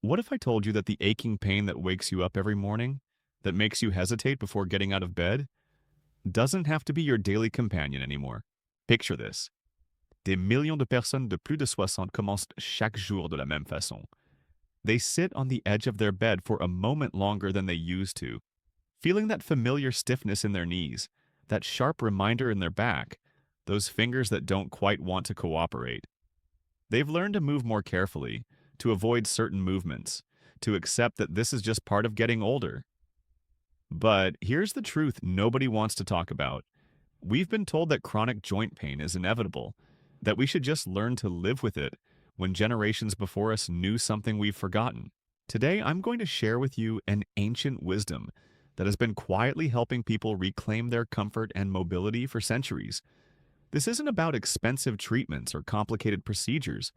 What if I told you that the aching pain that wakes you up every morning, that makes you hesitate before getting out of bed, doesn't have to be your daily companion anymore? Picture this. Des millions de personnes de plus de 60 commencent chaque jour de la même façon. They sit on the edge of their bed for a moment longer than they used to, feeling that familiar stiffness in their knees, that sharp reminder in their back, those fingers that don't quite want to cooperate. They've learned to move more carefully, to avoid certain movements, to accept that this is just part of getting older. But here's the truth nobody wants to talk about. We've been told that chronic joint pain is inevitable, that we should just learn to live with it when generations before us knew something we've forgotten. Today, I'm going to share with you an ancient wisdom that has been quietly helping people reclaim their comfort and mobility for centuries. This isn't about expensive treatments or complicated procedures.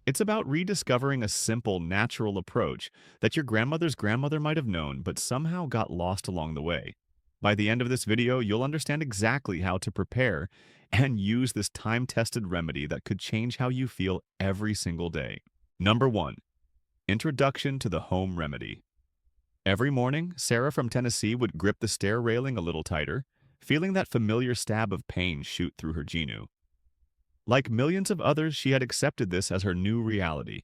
It's about rediscovering a simple, natural approach that your grandmother's grandmother might have known but somehow got lost along the way. By the end of this video, you'll understand exactly how to prepare and use this time-tested remedy that could change how you feel every single day. Number 1. Introduction to the home remedy. Every morning, Sarah from Tennessee would grip the stair railing a little tighter, feeling that familiar stab of pain shoot through her genu. Like millions of others, she had accepted this as her new reality.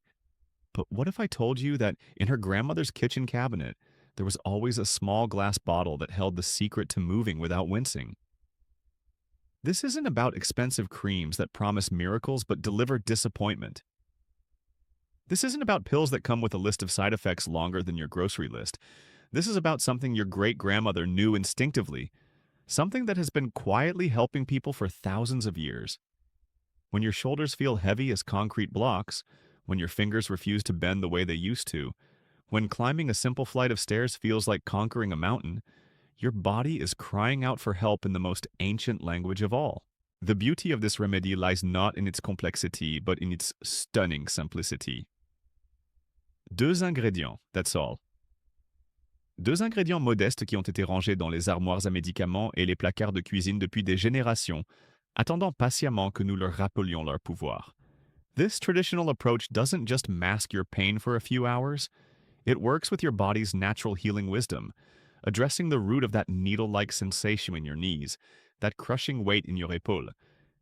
But what if I told you that in her grandmother's kitchen cabinet, there was always a small glass bottle that held the secret to moving without wincing? This isn't about expensive creams that promise miracles but deliver disappointment. This isn't about pills that come with a list of side effects longer than your grocery list. This is about something your great-grandmother knew instinctively, something that has been quietly helping people for thousands of years. When your shoulders feel heavy as concrete blocks, when your fingers refuse to bend the way they used to, when climbing a simple flight of stairs feels like conquering a mountain, your body is crying out for help in the most ancient language of all. The beauty of this remedy lies not in its complexity, but in its stunning simplicity. Deux ingrédients, that's all. Deux ingrédients modestes qui ont été rangés dans les armoires à médicaments et les placards de cuisine depuis des générations, attendant patiemment que nous leur rappelions leur pouvoir. This traditional approach doesn't just mask your pain for a few hours, it works with your body's natural healing wisdom, addressing the root of that needle-like sensation in your knees, that crushing weight in your épaule,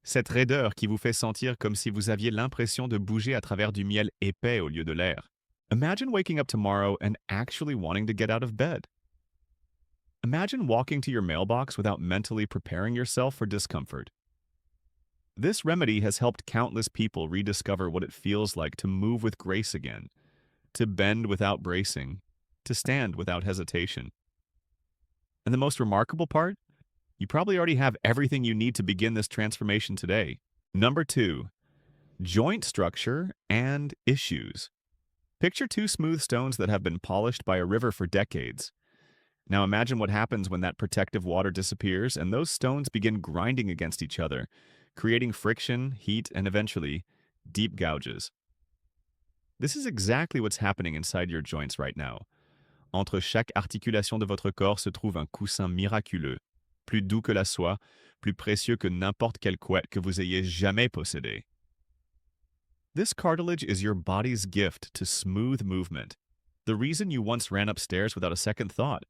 cette raideur qui vous fait sentir comme si vous aviez l'impression de bouger à travers du miel épais au lieu de l'air. Imagine waking up tomorrow and actually wanting to get out of bed. Imagine walking to your mailbox without mentally preparing yourself for discomfort. This remedy has helped countless people rediscover what it feels like to move with grace again, to bend without bracing, to stand without hesitation. And the most remarkable part? You probably already have everything you need to begin this transformation today. Number 2. Joint structure and issues. Picture two smooth stones that have been polished by a river for decades. Now imagine what happens when that protective water disappears and those stones begin grinding against each other, creating friction, heat, and eventually, deep gouges. This is exactly what's happening inside your joints right now. Entre chaque articulation de votre corps se trouve un coussin miraculeux, plus doux que la soie, plus précieux que n'importe quelle couette que vous ayez jamais possédée. This cartilage is your body's gift to smooth movement. The reason you once ran upstairs without a second thought.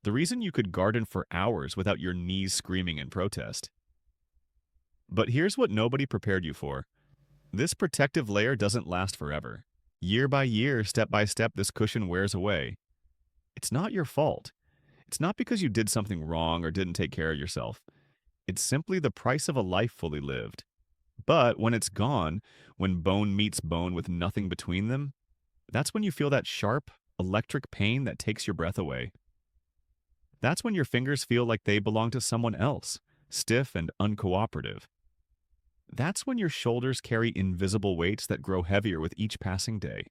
The reason you could garden for hours without your knees screaming in protest. But here's what nobody prepared you for. This protective layer doesn't last forever. Year by year, step by step, this cushion wears away. It's not your fault. It's not because you did something wrong or didn't take care of yourself. It's simply the price of a life fully lived. But when it's gone, when bone meets bone with nothing between them, that's when you feel that sharp, electric pain that takes your breath away. That's when your fingers feel like they belong to someone else, stiff and uncooperative. That's when your shoulders carry invisible weights that grow heavier with each passing day.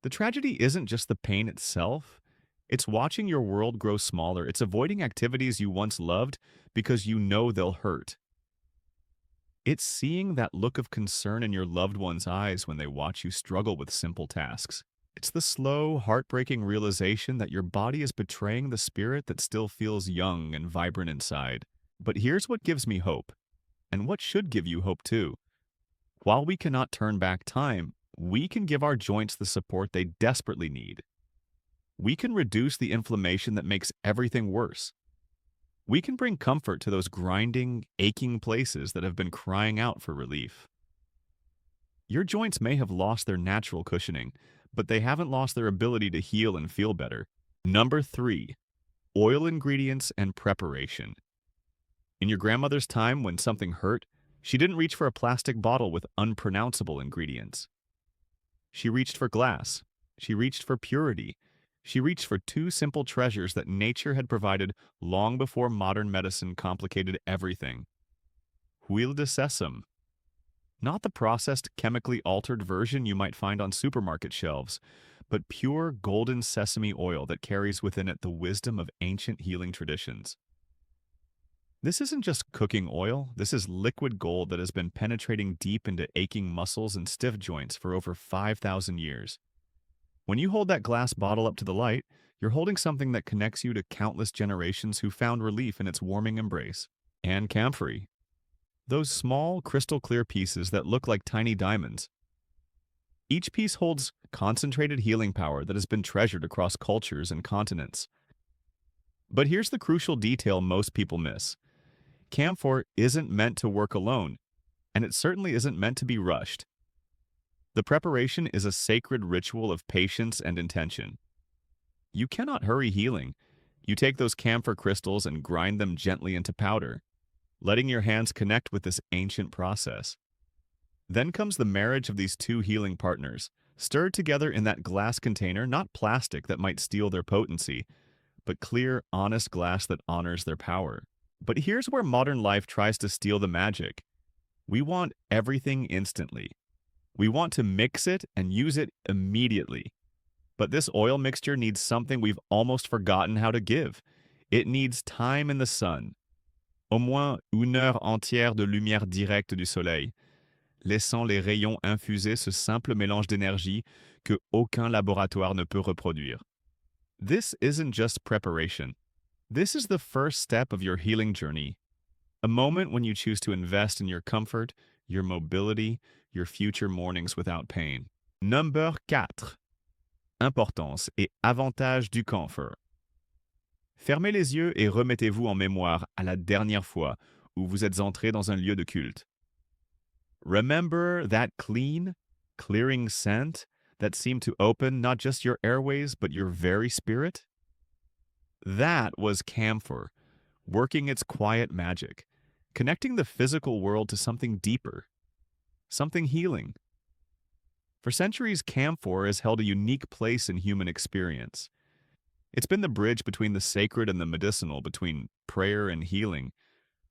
The tragedy isn't just the pain itself, it's watching your world grow smaller. It's avoiding activities you once loved because you know they'll hurt. It's seeing that look of concern in your loved one's eyes when they watch you struggle with simple tasks. It's the slow, heartbreaking realization that your body is betraying the spirit that still feels young and vibrant inside. But here's what gives me hope, and what should give you hope too. While we cannot turn back time, we can give our joints the support they desperately need. We can reduce the inflammation that makes everything worse. We can bring comfort to those grinding, aching places that have been crying out for relief. Your joints may have lost their natural cushioning, but they haven't lost their ability to heal and feel better. Number 3, oil ingredients and preparation. In your grandmother's time, when something hurt, she didn't reach for a plastic bottle with unpronounceable ingredients. She reached for glass. She reached for purity. She reached for two simple treasures that nature had provided long before modern medicine complicated everything. Huile de sésame. Not the processed, chemically altered version you might find on supermarket shelves, but pure golden sesame oil that carries within it the wisdom of ancient healing traditions. This isn't just cooking oil, this is liquid gold that has been penetrating deep into aching muscles and stiff joints for over 5,000 years. When you hold that glass bottle up to the light, you're holding something that connects you to countless generations who found relief in its warming embrace. And camphor. Those small, crystal clear pieces that look like tiny diamonds. Each piece holds concentrated healing power that has been treasured across cultures and continents. But here's the crucial detail most people miss. Camphor isn't meant to work alone, and it certainly isn't meant to be rushed. The preparation is a sacred ritual of patience and intention. You cannot hurry healing. You take those camphor crystals and grind them gently into powder, letting your hands connect with this ancient process. Then comes the marriage of these two healing partners, stirred together in that glass container, not plastic that might steal their potency, but clear, honest glass that honors their power. But here's where modern life tries to steal the magic. We want everything instantly. We want to mix it and use it immediately. But this oil mixture needs something we've almost forgotten how to give. It needs time in the sun. Au moins 1 heure entière de lumière directe du soleil, laissant les rayons infuser ce simple mélange d'énergie que aucun laboratoire ne peut reproduire. This isn't just preparation. This is the first step of your healing journey. A moment when you choose to invest in your comfort, your mobility, your future mornings without pain. Number 4. Importance et avantages du camphor. Fermez les yeux et remettez-vous en mémoire à la dernière fois où vous êtes entré dans un lieu de culte. Remember that clean, clearing scent that seemed to open not just your airways but your very spirit? That was camphor, working its quiet magic, connecting the physical world to something deeper, something healing. For centuries, camphor has held a unique place in human experience. It's been the bridge between the sacred and the medicinal, between prayer and healing.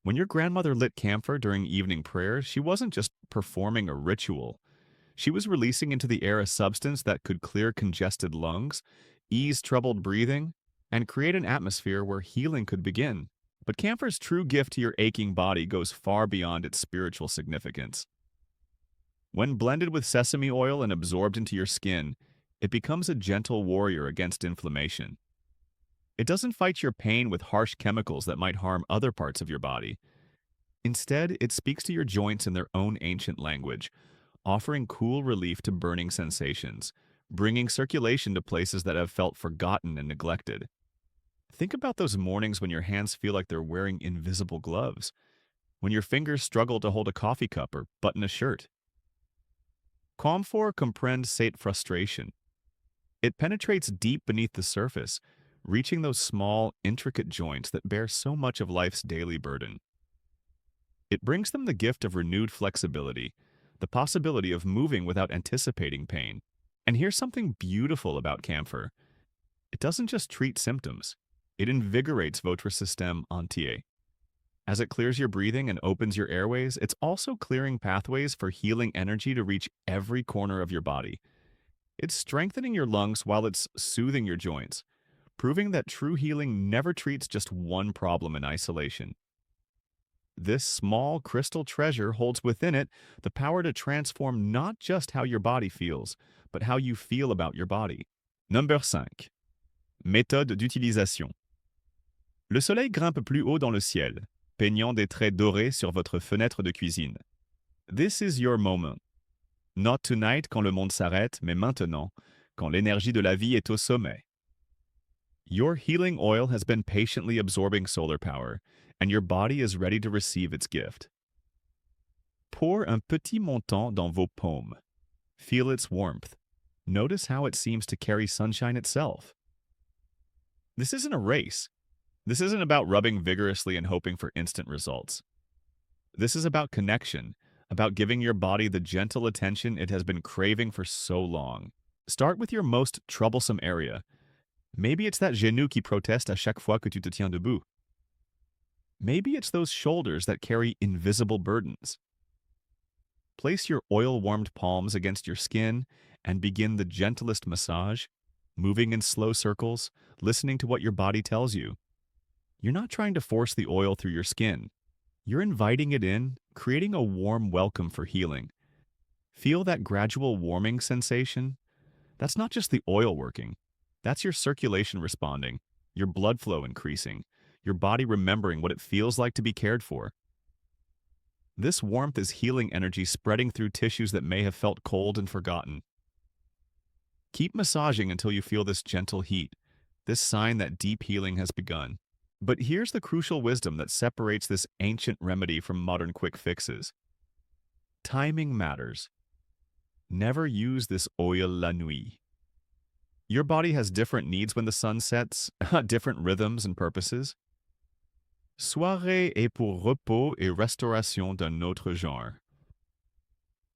When your grandmother lit camphor during evening prayer, she wasn't just performing a ritual. She was releasing into the air a substance that could clear congested lungs, ease troubled breathing, and create an atmosphere where healing could begin. But camphor's true gift to your aching body goes far beyond its spiritual significance. When blended with sesame oil and absorbed into your skin, it becomes a gentle warrior against inflammation. It doesn't fight your pain with harsh chemicals that might harm other parts of your body. Instead, it speaks to your joints in their own ancient language, offering cool relief to burning sensations, bringing circulation to places that have felt forgotten and neglected. Think about those mornings when your hands feel like they're wearing invisible gloves, when your fingers struggle to hold a coffee cup or button a shirt. Camphor comprende cette frustration. It penetrates deep beneath the surface, reaching those small, intricate joints that bear so much of life's daily burden. It brings them the gift of renewed flexibility, the possibility of moving without anticipating pain. And here's something beautiful about camphor. It doesn't just treat symptoms. It invigorates votre système entier. As it clears your breathing and opens your airways, it's also clearing pathways for healing energy to reach every corner of your body. It's strengthening your lungs while it's soothing your joints, proving that true healing never treats just one problem in isolation. This small crystal treasure holds within it the power to transform not just how your body feels, but how you feel about your body. Number 5. Méthode d'utilisation. Le soleil grimpe plus haut dans le ciel, peignant des traits dorés sur votre fenêtre de cuisine. This is your moment. Not tonight quand le monde s'arrête, mais maintenant, quand l'énergie de la vie est au sommet. Your healing oil has been patiently absorbing solar power, and your body is ready to receive its gift. Pour un petit montant dans vos paumes. Feel its warmth. Notice how it seems to carry sunshine itself. This isn't a race. This isn't about rubbing vigorously and hoping for instant results. This is about connection, about giving your body the gentle attention it has been craving for so long. Start with your most troublesome area. Maybe it's that genou qui proteste à chaque fois que tu te tiens debout. Maybe it's those shoulders that carry invisible burdens. Place your oil-warmed palms against your skin and begin the gentlest massage, moving in slow circles, listening to what your body tells you. You're not trying to force the oil through your skin. You're inviting it in, creating a warm welcome for healing. Feel that gradual warming sensation? That's not just the oil working. That's your circulation responding, your blood flow increasing, your body remembering what it feels like to be cared for. This warmth is healing energy spreading through tissues that may have felt cold and forgotten. Keep massaging until you feel this gentle heat, this sign that deep healing has begun. But here's the crucial wisdom that separates this ancient remedy from modern quick fixes. Timing matters. Never use this oil la nuit. Your body has different needs when the sun sets, different rhythms and purposes. Soirée est pour repos et restauration d'un autre genre.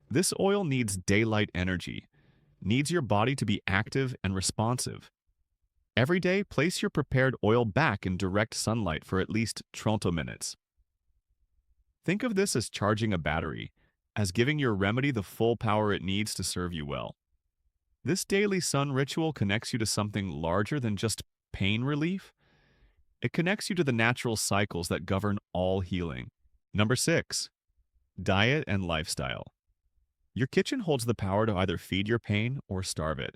This oil needs daylight energy, needs your body to be active and responsive. Every day, place your prepared oil back in direct sunlight for at least 30 minutes. Think of this as charging a battery, as giving your remedy the full power it needs to serve you well. This daily sun ritual connects you to something larger than just pain relief. It connects you to the natural cycles that govern all healing. Number 6. Diet and lifestyle. Your kitchen holds the power to either feed your pain or starve it.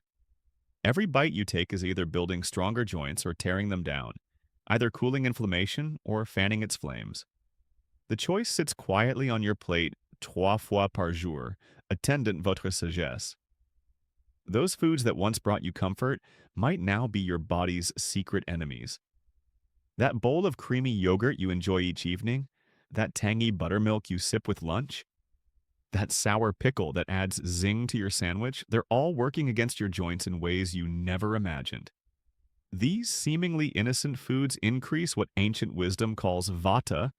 Every bite you take is either building stronger joints or tearing them down, either cooling inflammation or fanning its flames. The choice sits quietly on your plate 3 fois par jour, attendant votre sagesse. Those foods that once brought you comfort might now be your body's secret enemies. That bowl of creamy yogurt you enjoy each evening, that tangy buttermilk you sip with lunch, that sour pickle that adds zing to your sandwich, they're all working against your joints in ways you never imagined. These seemingly innocent foods increase what ancient wisdom calls vata,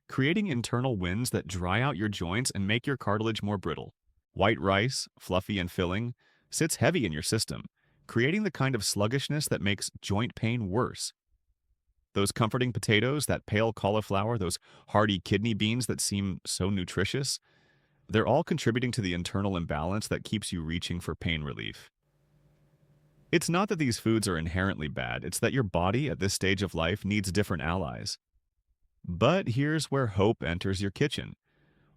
creating internal winds that dry out your joints and make your cartilage more brittle. White rice, fluffy and filling, sits heavy in your system, creating the kind of sluggishness that makes joint pain worse. Those comforting potatoes, that pale cauliflower, those hearty kidney beans that seem so nutritious, they're all contributing to the internal imbalance that keeps you reaching for pain relief. It's not that these foods are inherently bad, it's that your body at this stage of life needs different allies. But here's where hope enters your kitchen.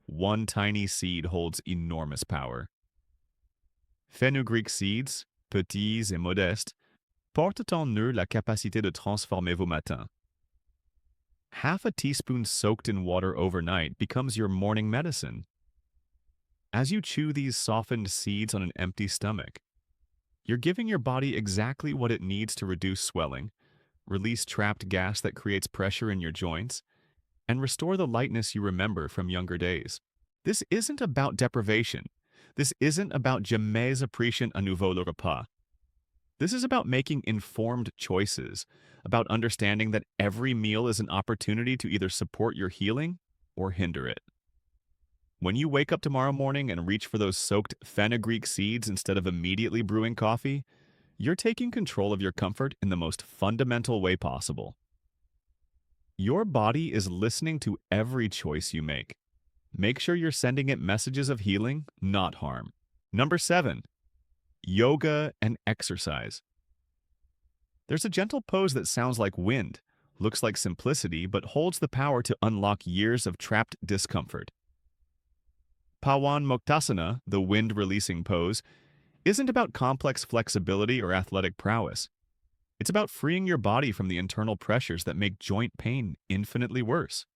One tiny seed holds enormous power. Fenugreek seeds, petits et modestes, portent en eux la capacité de transformer vos matins. Half a teaspoon soaked in water overnight becomes your morning medicine. As you chew these softened seeds on an empty stomach, you're giving your body exactly what it needs to reduce swelling, release trapped gas that creates pressure in your joints, and restore the lightness you remember from younger days. This isn't about deprivation. This isn't about jamais apprécier à nouveau le repas. This is about making informed choices, about understanding that every meal is an opportunity to either support your healing or hinder it. When you wake up tomorrow morning and reach for those soaked fenugreek seeds instead of immediately brewing coffee, you're taking control of your comfort in the most fundamental way possible. Your body is listening to every choice you make. Make sure you're sending it messages of healing, not harm. Number 7. Yoga and exercise. There's a gentle pose that sounds like wind, looks like simplicity, but holds the power to unlock years of trapped discomfort. Pawan Muktasana, the wind-releasing pose, isn't about complex flexibility or athletic prowess. It's about freeing your body from the internal pressures that make joint pain infinitely worse.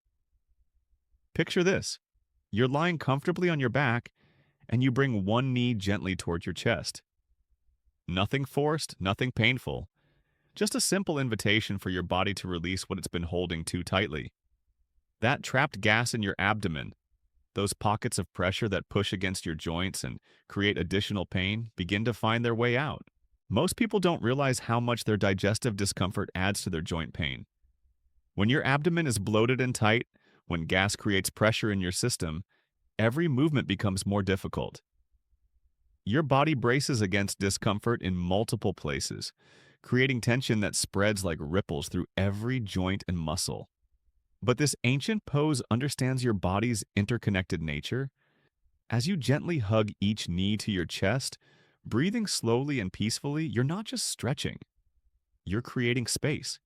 Picture this. You're lying comfortably on your back, and you bring one knee gently toward your chest. Nothing forced, nothing painful. Just a simple invitation for your body to release what it's been holding too tightly. That trapped gas in your abdomen, those pockets of pressure that push against your joints and create additional pain, begin to find their way out. Most people don't realize how much their digestive discomfort adds to their joint pain. When your abdomen is bloated and tight, when gas creates pressure in your system, every movement becomes more difficult. Your body braces against discomfort in multiple places, creating tension that spreads like ripples through every joint and muscle. But this ancient pose understands your body's interconnected nature. As you gently hug each knee to your chest, breathing slowly and peacefully, you're not just stretching. You're creating space.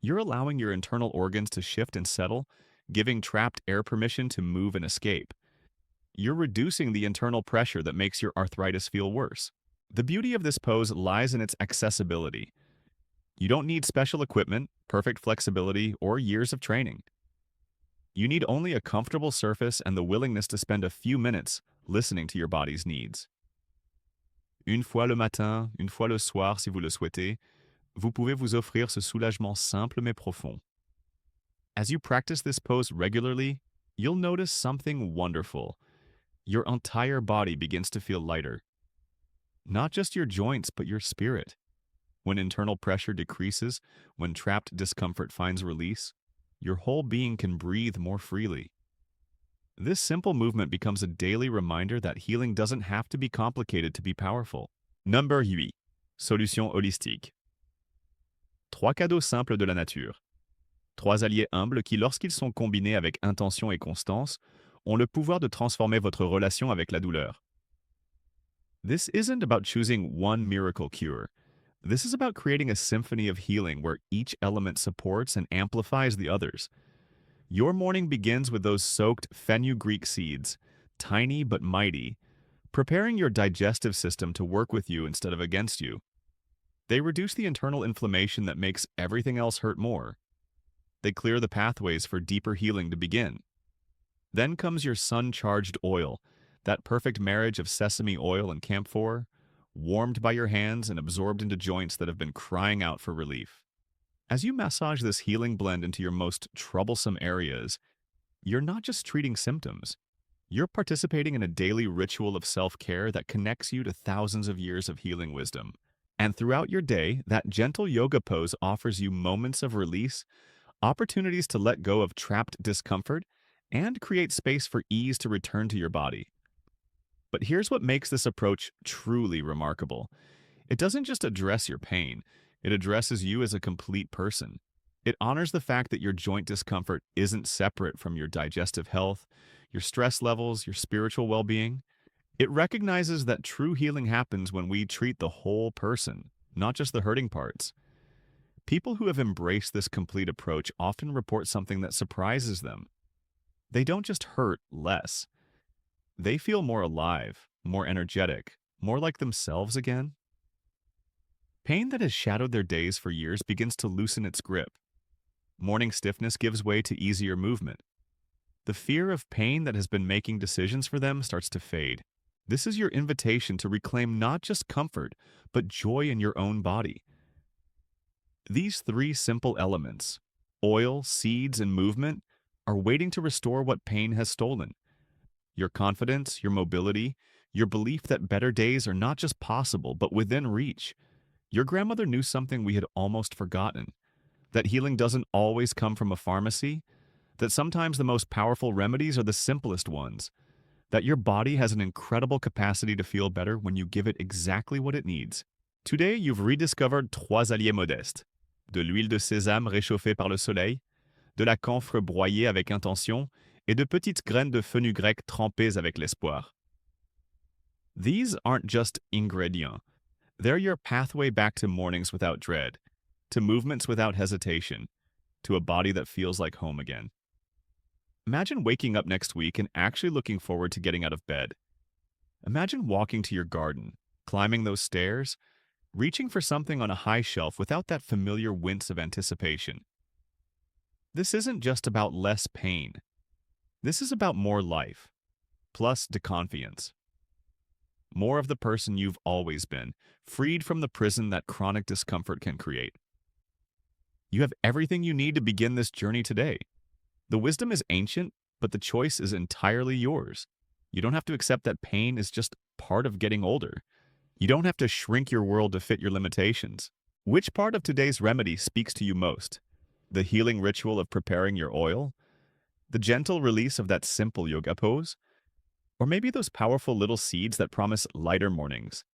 You're allowing your internal organs to shift and settle, giving trapped air permission to move and escape. You're reducing the internal pressure that makes your arthritis feel worse. The beauty of this pose lies in its accessibility. You don't need special equipment, perfect flexibility, or years of training. You need only a comfortable surface and the willingness to spend a few minutes listening to your body's needs. Une fois le matin, une fois le soir si vous le souhaitez, vous pouvez vous offrir ce soulagement simple mais profond. As you practice this pose regularly, you'll notice something wonderful. Your entire body begins to feel lighter. Not just your joints, but your spirit. When internal pressure decreases, when trapped discomfort finds release, your whole being can breathe more freely. This simple movement becomes a daily reminder that healing doesn't have to be complicated to be powerful. Number 8. Solution holistique. Trois cadeaux simples de la nature. Trois alliés humbles qui, lorsqu'ils sont combinés avec intention et constance, ont le pouvoir de transformer votre relation avec la douleur. This isn't about choosing one miracle cure. This is about creating a symphony of healing where each element supports and amplifies the others. Your morning begins with those soaked fenugreek seeds, tiny but mighty, preparing your digestive system to work with you instead of against you. They reduce the internal inflammation that makes everything else hurt more. They clear the pathways for deeper healing to begin. Then comes your sun-charged oil, that perfect marriage of sesame oil and camphor, warmed by your hands and absorbed into joints that have been crying out for relief. As you massage this healing blend into your most troublesome areas, you're not just treating symptoms. You're participating in a daily ritual of self-care that connects you to thousands of years of healing wisdom. And throughout your day, that gentle yoga pose offers you moments of release, opportunities to let go of trapped discomfort, and create space for ease to return to your body. But here's what makes this approach truly remarkable. It doesn't just address your pain, it addresses you as a complete person. It honors the fact that your joint discomfort isn't separate from your digestive health, your stress levels, your spiritual well-being. It recognizes that true healing happens when we treat the whole person, not just the hurting parts. People who have embraced this complete approach often report something that surprises them. They don't just hurt less. They feel more alive, more energetic, more like themselves again. Pain that has shadowed their days for years begins to loosen its grip. Morning stiffness gives way to easier movement. The fear of pain that has been making decisions for them starts to fade. This is your invitation to reclaim not just comfort, but joy in your own body. These three simple elements, oil, seeds, and movement, are waiting to restore what pain has stolen. Your confidence, your mobility, your belief that better days are not just possible, but within reach. Your grandmother knew something we had almost forgotten, that healing doesn't always come from a pharmacy, that sometimes the most powerful remedies are the simplest ones, that your body has an incredible capacity to feel better when you give it exactly what it needs. Today, you've rediscovered trois alliés modestes, de l'huile de sésame réchauffée par le soleil, de la camphre broyée avec intention, et de petites graines de fenugrec trempées avec l'espoir. These aren't just ingredients. They're your pathway back to mornings without dread, to movements without hesitation, to a body that feels like home again. Imagine waking up next week and actually looking forward to getting out of bed. Imagine walking to your garden, climbing those stairs, reaching for something on a high shelf without that familiar wince of anticipation. This isn't just about less pain. This is about more life, plus de confiance. more of the person you've always been, freed from the prison that chronic discomfort can create. You have everything you need to begin this journey today. The wisdom is ancient, but the choice is entirely yours. You don't have to accept that pain is just part of getting older. You don't have to shrink your world to fit your limitations. Which part of today's remedy speaks to you most? The healing ritual of preparing your oil? The gentle release of that simple yoga pose? Or maybe those powerful little seeds that promise lighter mornings?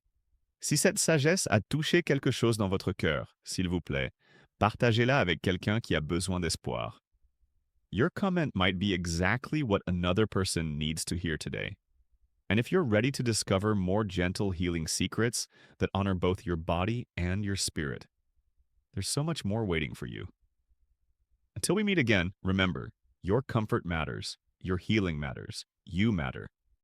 Si cette sagesse a touché quelque chose dans votre cœur, s'il vous plaît, partagez-la avec quelqu'un qui a besoin d'espoir. Your comment might be exactly what another person needs to hear today. And if you're ready to discover more gentle healing secrets that honor both your body and your spirit, there's so much more waiting for you. Until we meet again, remember, your comfort matters, your healing matters, you matter.